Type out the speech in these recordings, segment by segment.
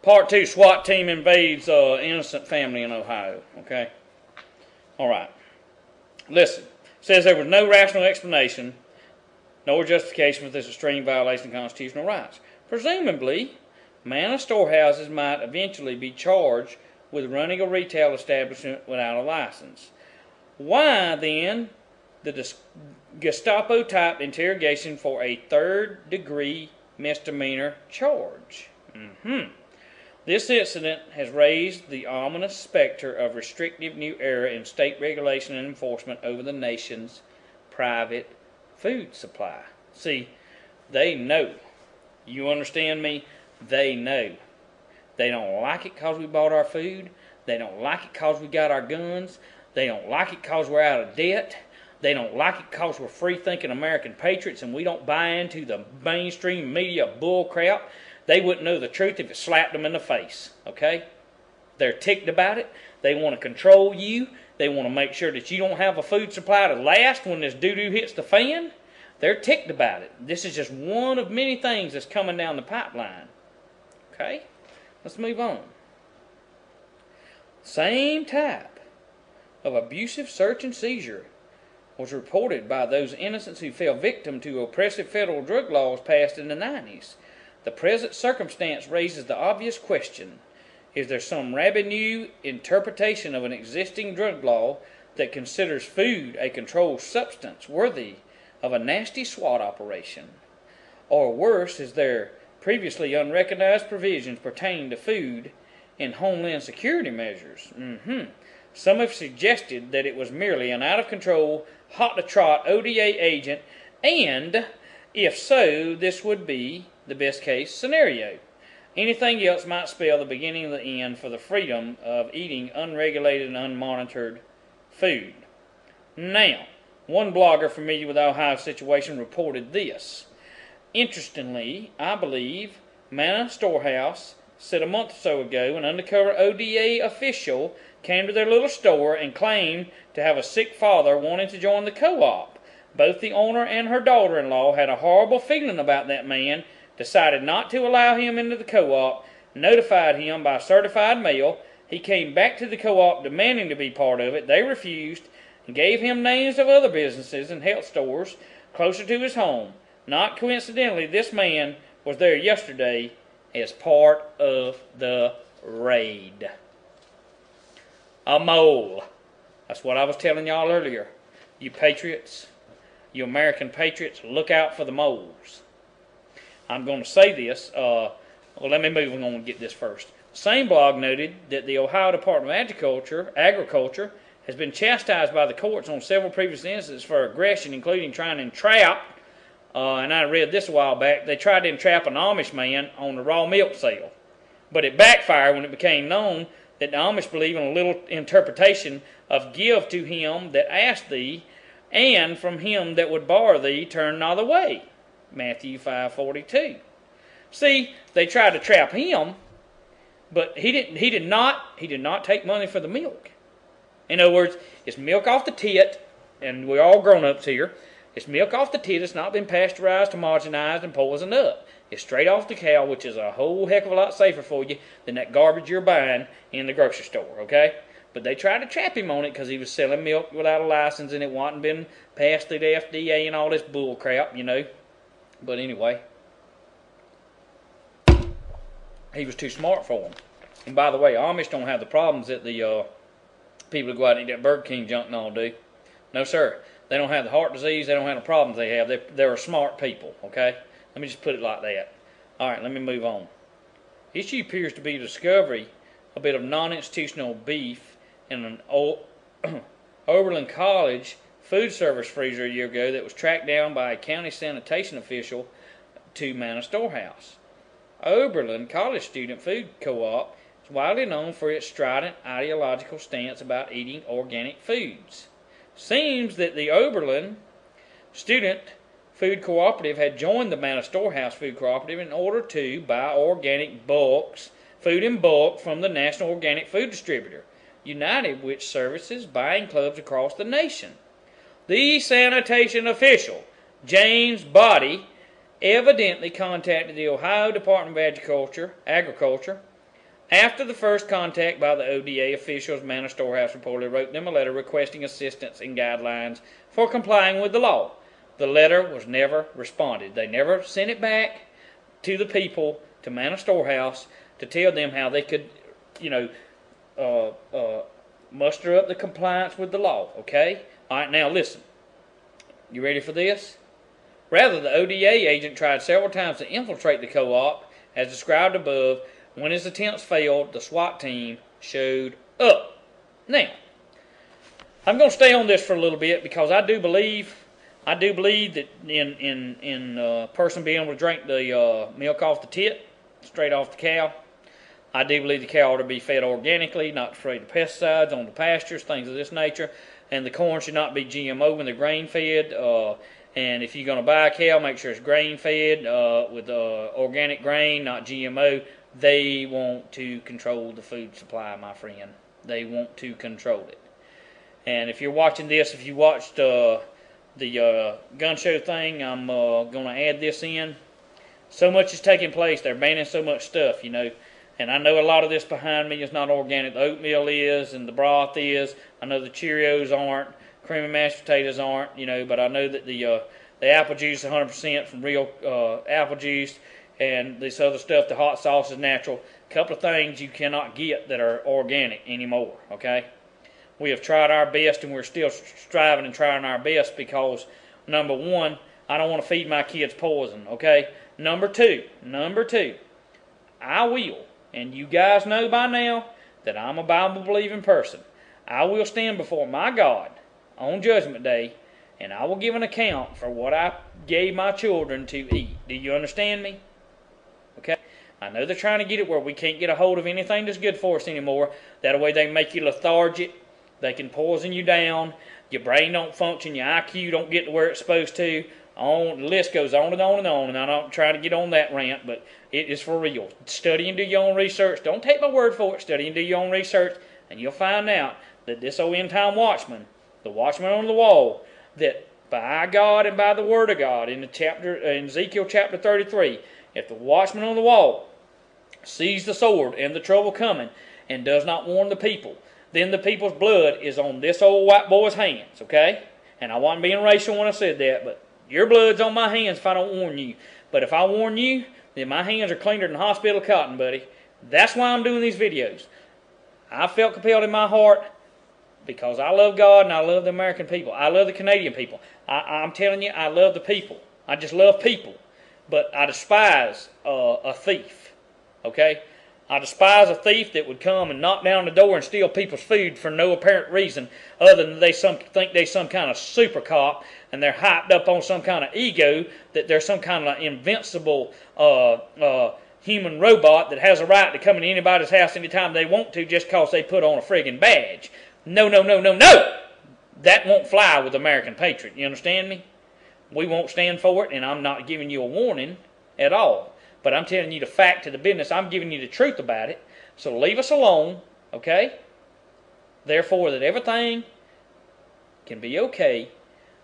Part 2, SWAT team invades innocent family in Ohio. Okay? All right. Listen. It says there was no rational explanation nor justification for this extreme violation of constitutional rights. Presumably, man of storehouses might eventually be charged with running a retail establishment without a license. Why, then, the Gestapo-type interrogation for a third-degree misdemeanor charge? This incident has raised the ominous specter of restrictive new era in state regulation and enforcement over the nation's private food supply. See, they know. You understand me? They know. They don't like it because we bought our food. They don't like it because we got our guns. They don't like it because we're out of debt. They don't like it because we're free-thinking American patriots and we don't buy into the mainstream media bull crap. They wouldn't know the truth if it slapped them in the face, okay? They're ticked about it. They want to control you. They want to make sure that you don't have a food supply to last when this doo-doo hits the fan. They're ticked about it. This is just one of many things that's coming down the pipeline. Okay? Let's move on. Same type of abusive search and seizure was reported by those innocents who fell victim to oppressive federal drug laws passed in the 90s. The present circumstance raises the obvious question: is there some rabid new interpretation of an existing drug law that considers food a controlled substance worthy of a nasty SWAT operation? Or worse, is there previously unrecognized provisions pertaining to food in Homeland Security measures? Some have suggested that it was merely an out-of-control, hot-to-trot ODA agent, and if so, this would be the best-case scenario. Anything else might spell the beginning of the end for the freedom of eating unregulated and unmonitored food. Now, one blogger familiar with the Ohio situation reported this. Interestingly, I believe Manna Storehouse said a month or so ago an undercover ODA official came to their little store and claimed to have a sick father wanting to join the co-op. Both the owner and her daughter-in-law had a horrible feeling about that man, decided not to allow him into the co-op, notified him by certified mail. He came back to the co-op demanding to be part of it. They refused and gave him names of other businesses and health stores closer to his home. Not coincidentally, this man was there yesterday as part of the raid. A mole. That's what I was telling y'all earlier. You patriots, you American patriots, look out for the moles. I'm going to say this. Well, let me move on and get this first. The same blog noted that the Ohio Department of Agriculture has been chastised by the courts on several previous instances for aggression, including trying to entrap, and I read this a while back, they tried to entrap an Amish man on the raw milk sale. But it backfired when it became known that the Amish believe in a little interpretation of give to him that asked thee, and from him that would borrow thee turn not away. Matthew 5:42. See, they tried to trap him, but he did not take money for the milk. In other words, it's milk off the tit, and we're all grown-ups here. It's milk off the tit. It's not been pasteurized, homogenized, and poisoned up. It's straight off the cow, which is a whole heck of a lot safer for you than that garbage you're buying in the grocery store, okay? But they tried to trap him on it because he was selling milk without a license and it wasn't been passed through the FDA and all this bull crap, you know. But anyway, he was too smart for him. And by the way, Amish don't have the problems that the people who go out and eat that Burger King junk and all do. No, sir. They don't have the heart disease. They don't have the problems they have. They're smart people, okay? Let me just put it like that. All right, let me move on. Issue appears to be the discovery a bit of non-institutional beef in an Oberlin College food service freezer a year ago that was tracked down by a county sanitation official to Manna Storehouse. Oberlin College Student Food Co-op is widely known for its strident ideological stance about eating organic foods. Seems that the Oberlin Student Food Cooperative had joined the Manna Storehouse Food Cooperative in order to buy organic food in bulk from the National Organic Food Distributor, United, which services buying clubs across the nation. The sanitation official, James Body, evidently contacted the Ohio Department of Agriculture After the first contact by the ODA officials, Manor Storehouse reportedly wrote them a letter requesting assistance and guidelines for complying with the law. The letter was never responded. They never sent it back to the people, to Manor Storehouse, to tell them how they could, muster up the compliance with the law. Okay? All right, now listen. You ready for this? Rather, the ODA agent tried several times to infiltrate the co-op, as described above. When his attempts failed, the SWAT team showed up. Now, I'm going to stay on this for a little bit because I do believe that in a person being able to drink the milk off the tit, straight off the cow, I do believe the cow ought to be fed organically, not afraid of pesticides on the pastures, things of this nature, and the corn should not be GMO when they're grain-fed. And if you're going to buy a cow, make sure it's grain-fed with organic grain, not GMO. They want to control the food supply, my friend. They want to control it. And if you're watching this, if you watched the gun show thing, I'm going to add this in. So much is taking place. They're banning so much stuff, And I know a lot of this behind me is not organic. The oatmeal is, and the broth is. I know the Cheerios aren't. Creamy mashed potatoes aren't, But I know that the apple juice is 100% from real apple juice. And this other stuff, the hot sauce is natural. A couple of things you cannot get that are organic anymore, okay? We have tried our best, and we're still striving and trying our best because, number one, I don't want to feed my kids poison, okay? Number two, I will, and you guys know by now that I'm a Bible-believing person. I will stand before my God on Judgment Day, and I will give an account for what I gave my children to eat. Do you understand me? Okay, I know they're trying to get it where we can't get a hold of anything that's good for us anymore. That way they make you lethargic. They can poison you down. Your brain don't function. Your IQ don't get to where it's supposed to. The list goes on and on and on. And I'm not trying to get on that rant, but it is for real. Study and do your own research. Don't take my word for it. Study and do your own research, and you'll find out that this old end-time watchman, the watchman on the wall, that by God and by the Word of God in Ezekiel chapter 33. If the watchman on the wall sees the sword and the trouble coming and does not warn the people, then the people's blood is on this old white boy's hands, okay? And I wasn't being racial when I said that, but your blood's on my hands if I don't warn you. But if I warn you, then my hands are cleaner than hospital cotton, buddy. That's why I'm doing these videos. I felt compelled in my heart because I love God and I love the American people. I love the Canadian people. I'm telling you, I love the people. I just love people. But I despise a thief, okay? I despise a thief that would come and knock down the door and steal people's food for no apparent reason other than they think they're some kind of super cop and they're hyped up on some kind of ego that they're some kind of invincible human robot that has a right to come into anybody's house anytime they want to just because they put on a friggin' badge. No, no, no, no, no! That won't fly with American Patriot. You understand me? We won't stand for it, and I'm not giving you a warning at all. But I'm telling you the fact to the business. I'm giving you the truth about it. So leave us alone, okay? Therefore, that everything can be okay,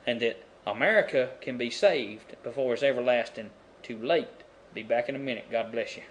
and that America can be saved before it's everlasting too late. Be back in a minute. God bless you.